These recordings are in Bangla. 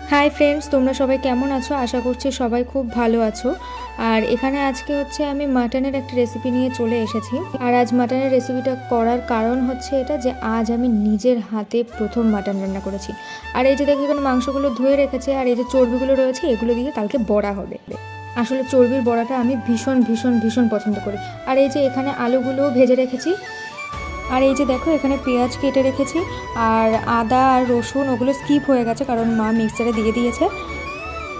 हाई फ्रेंड्स তোমরা সবাই কেমন আছো আশা করছি সবাই খুব ভালো আছো। আর এখানে আজকে হচ্ছে আমি মাটনের একটা রেসিপি নিয়ে চলে এসেছি। আর আজ মাটনের রেসিপিটা করার কারণ হচ্ছে এটা যে আজ আমি নিজের হাতে প্রথম মাটন রান্না করেছি। আর এই যে দেখো এখানে মাংসগুলো ধুয়ে রেখেছে আর এই যে চর্বিগুলো রয়েছে এগুলো দিয়ে কালকে বড়া হবে। আসলে চর্বির বড়াটা আমি ভীষণ ভীষণ ভীষণ পছন্দ করি। আর এই যে এখানে আলুগুলোও ভেজে রেখেছি। আর এই যে দেখো এখানে পেঁয়াজ কেটে রেখেছি আর আদা আর রসুন ওগুলো স্কিপ হয়ে গেছে কারণ মা মিক্সারে দিয়ে দিয়েছে।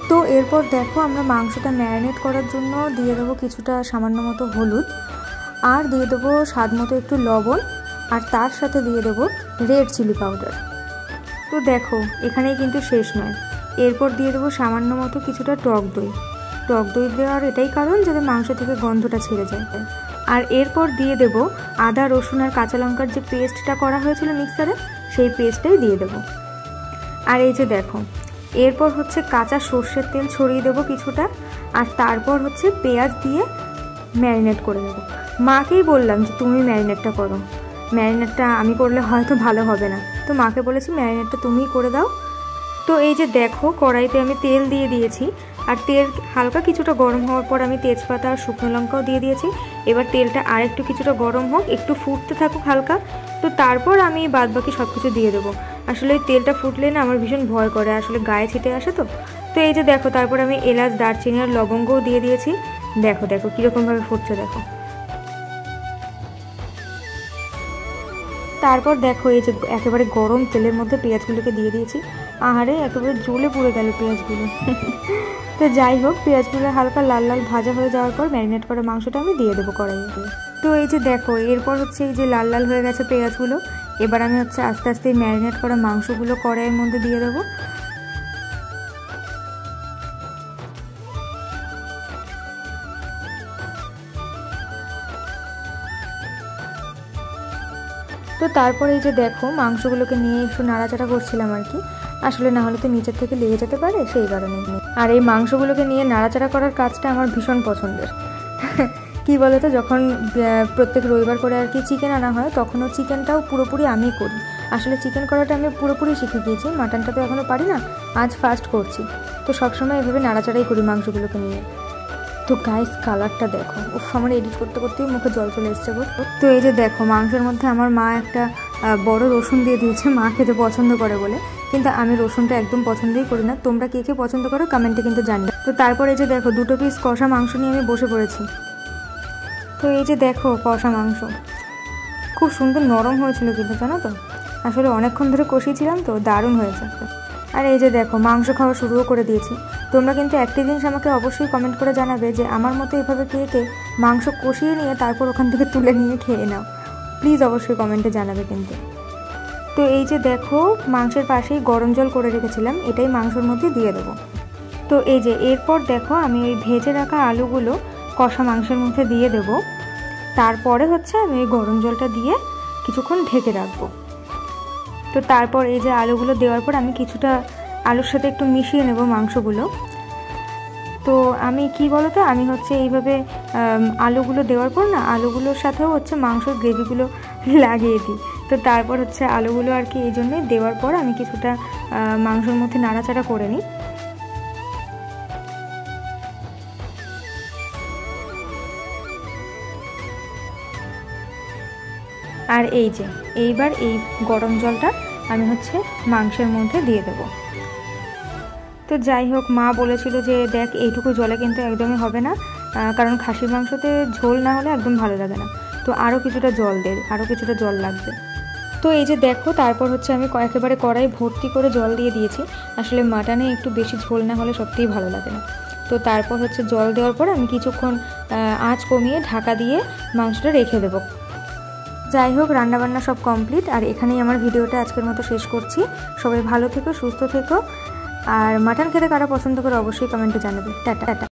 তো এরপর দেখো আমরা মাংসটা ম্যারিনেট করার জন্য দিয়ে দেবো কিছুটা সামান্য মতো হলুদ আর দিয়ে দেবো স্বাদ মতো একটু লবণ আর তার সাথে দিয়ে দেবো রেড চিলি পাউডার। তো দেখো এখানেই কিন্তু শেষ নয়, এরপর দিয়ে দেবো সামান্য মতো কিছুটা টক দই। টক দই দেওয়ার এটাই কারণ যাতে মাংস থেকে গন্ধটা ছেড়ে যায়। আর এরপর দিয়ে দেব আদা রসুন আর কাঁচা লঙ্কার যে পেস্টটা করা হয়েছিল মিক্সারে সেই পেস্টটাই দিয়ে দেব। আর এই যে দেখো এরপর হচ্ছে কাঁচা সর্ষের তেল ছড়িয়ে দেবো কিছুটা আর তারপর হচ্ছে পেঁয়াজ দিয়ে ম্যারিনেট করে দেবো। মাকেই বললাম যে তুমি ম্যারিনেটটা করো, ম্যারিনেটটা আমি করলে হয়তো ভালো হবে না, তো মাকে বলেছি ম্যারিনেটটা তুমিই করে দাও। তো এই যে দেখো কড়াইতে আমি তেল দিয়ে দিয়েছি আর তেল হালকা কিছুটা গরম হওয়ার পর আমি তেজপাতা আর শুকনো লঙ্কাও দিয়ে দিয়েছি। এবার তেলটা আর একটু কিছুটা গরম হোক, একটু ফুটতে থাকুক হালকা, তো তারপর আমি বাদবাকি সব কিছু দিয়ে দেবো। আসলে এই তেলটা ফুটলে না আমার ভীষণ ভয় করে, আসলে গায়ে ছিটে আসে তো। তো এই যে দেখো তারপর আমি এলাচ দারচিনি আর লবঙ্গও দিয়ে দিয়েছি। দেখো দেখো কীরকমভাবে ফুটছে দেখো। তারপর দেখো এই যে একেবারে গরম তেলের মধ্যে পেঁয়াজগুলোকে দিয়ে দিয়েছি। আহারে একেবারে জ্বলে পুড়ে গেল পেঁয়াজগুলো। তো যাই হোক পেঁয়াজগুলো হালকা লাল লাল ভাজা হয়ে যাওয়ার পর ম্যারিনেট করা মাংসটা আমি দিয়ে দেবো কড়াইয়ে। তো এই যে দেখো এরপর হচ্ছে এই যে লাল লাল হয়ে গেছে পেঁয়াজগুলো, এবার আমি হচ্ছে আস্তে আস্তে ম্যারিনেট করা মাংসগুলো কড়াইয়ের মধ্যে দিয়ে দেবো। তো তারপরে এই যে দেখো মাংসগুলোকে নিয়ে একটু নাড়াচাড়া করছিলাম আর কি, আসলে না হলে তো নিচের থেকে লেগে যেতে পারে সেই কারণে। আর এই মাংসগুলোকে নিয়ে নাড়াচাড়া করার কাজটা আমার ভীষণ পছন্দের। কি বলো তো, যখন প্রত্যেক রবিবার করে আর কি চিকেন আনা হয় তখনও চিকেনটাও পুরোপুরি আমিই করি। আসলে চিকেন করাটা আমি পুরোপুরি শিখে গিয়েছি, মাটনটা তো এখনও পারি না, আজ ফার্স্ট করছি। তো সবসময় এভাবে নাড়াচাড়াই করি মাংসগুলোকে নিয়ে। তো গাইস কালারটা দেখো, উফ আমার এডিট করতে করতেই মুখে জল চলে এসছে গো। তো এই যে দেখো মাংসের মধ্যে আমার মা একটা বড় রসুন দিয়ে দিয়েছে, মা খেতে পছন্দ করে বলে, কিন্তু আমি রসুনটা একদম পছন্দই করি না। তোমরা কে কে পছন্দ করো কমেন্টে কিন্তু জানি। তো তারপরে এই যে দেখো দুটো পিস কষা মাংস নিয়ে আমি বসে পড়েছি। তো এই যে দেখো কষা মাংস খুব সুন্দর নরম হয়েছিল কিন্তু জানো তো, আসলে অনেকক্ষণ ধরে কষিয়েছিলাম তো দারুণ হয়েছে। আর এই যে দেখো মাংস খাওয়া শুরুও করে দিয়েছি। তোমরা কিন্তু একটি জিনিস আমাকে অবশ্যই কমেন্ট করে জানাবে যে আমার মতো এভাবে কে কে মাংস কষিয়ে নিয়ে তারপর ওখান থেকে তুলে নিয়ে খেয়ে নাও, প্লিজ অবশ্যই কমেন্টে জানাবে কিন্তু। তো এই যে দেখো মাংসের পাশেই গরম জল করে রেখেছিলাম, এটাই মাংসের মধ্যে দিয়ে দেবো। তো এই যে এরপর দেখো আমি ওই ভেজে রাখা আলুগুলো কষা মাংসের মধ্যে দিয়ে দেব। তারপরে হচ্ছে আমি এই গরম জলটা দিয়ে কিছুক্ষণ ঢেকে রাখবো। তো তারপর এই যে আলুগুলো দেওয়ার পর আমি কিছুটা আলুর সাথে একটু মিশিয়ে নেব মাংসগুলো। তো আমি কি বলো তো, আমি হচ্ছে এইভাবে আলুগুলো দেওয়ার পর না আলুগুলোর সাথেও হচ্ছে মাংসের গ্রেভিগুলো লাগিয়ে দিই। তো তারপর হচ্ছে আলুগুলো আর কি এই জন্যই দেওয়ার পর আমি কিছুটা মাংসের মধ্যে নাড়াচাড়া করে নিই। আর এই যে এইবার এই গরম জলটা আমি হচ্ছে মাংসের মধ্যে দিয়ে দেবো। তো যাই হোক মা বলেছিল যে দেখ এইটুকু জলে কিন্তু একদমই হবে না, কারণ খাসির মাংসতে ঝোল না হলে একদম ভালো লাগে না, তো আরও কিছুটা জল দে, আরও কিছুটা জল লাগবে। তো এই যে দেখো তারপর হচ্ছে আমি একেবারে কড়াই ভর্তি করে জল দিয়ে দিয়েছি। আসলে মাটনে একটু বেশি ঝোল না হলে সত্যিই ভালো লাগে না। তো তারপর হচ্ছে জল দেওয়ার পর আমি কিছুক্ষণ আঁচ কমিয়ে ঢাকা দিয়ে মাংসটা রেখে দেবো। যাই হোক রান্নাবান্না সব কমপ্লিট, আর এখানেই আমার ভিডিওটা আজকের মতো শেষ করছি। সবাই ভালো থেকো, সুস্থ থেকো, আর মাটন খেতে কারা পছন্দ করে অবশ্যই কমেন্টে জানাবে। Tata tata.